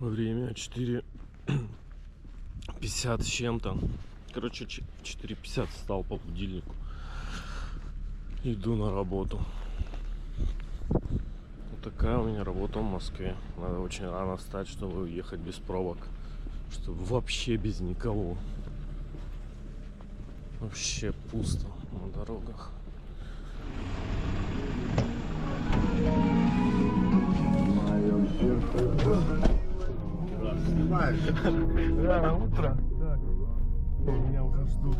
Время 4:50 с чем-то. Короче, 4:50 встал по будильнику. Иду на работу. Вот такая у меня работа в Москве. Надо очень рано встать, чтобы уехать без пробок. Чтобы вообще без никого. Вообще пусто на дорогах. Да, утро. Так, меня уже ждут.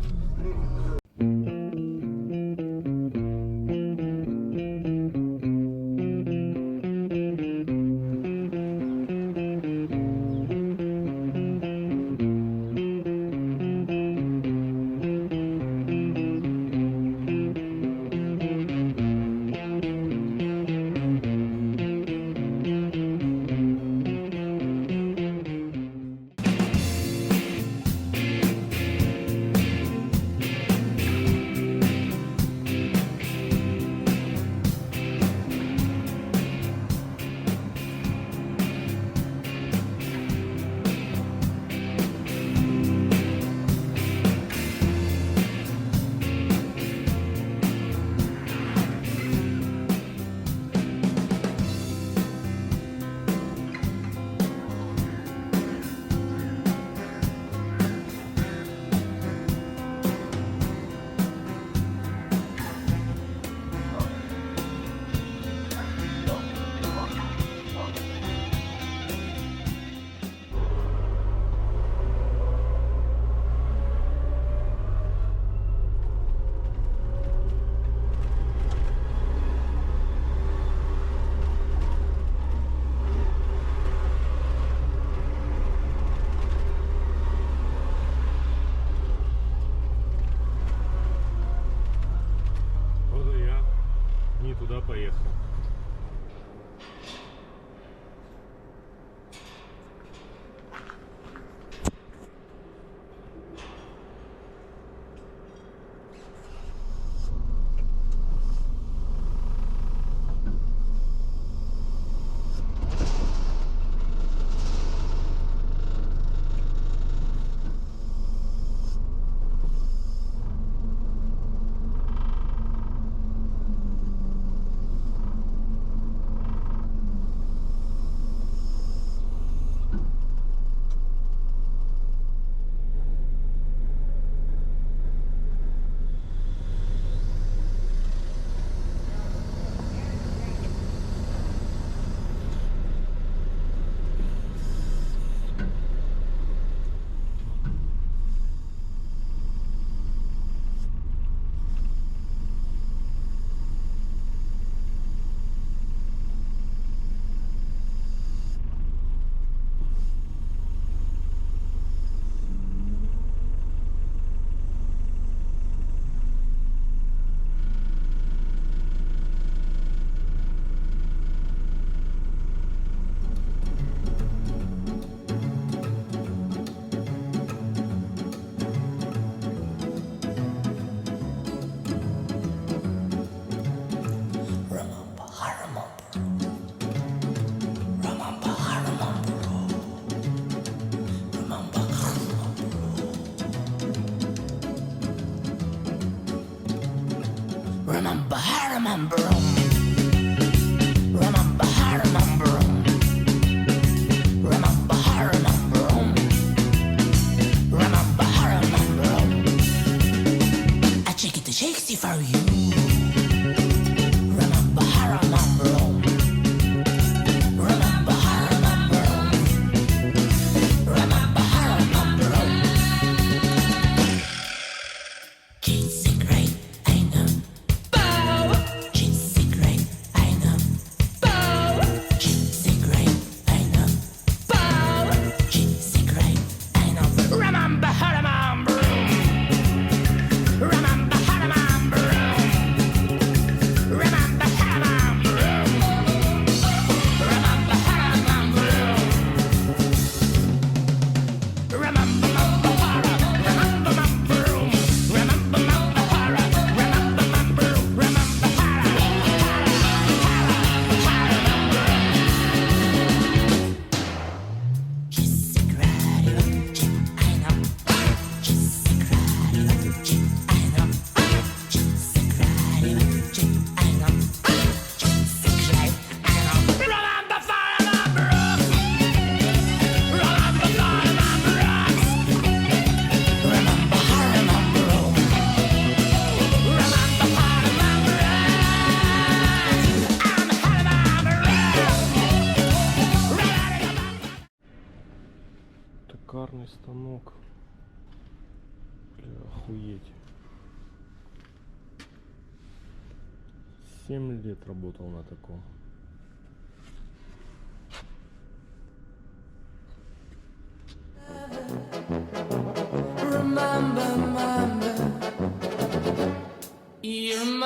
Не туда поехал. Remember, I remember, remember, I remember, remember, I remember, remember, I remember. I check it, shakesy for you. Remember, I remember, remember, I remember, remember, I remember. Kids great, I know. She's Токарный станок. Бля, охуеть. 7 лет работал на таком. Remember, remember, you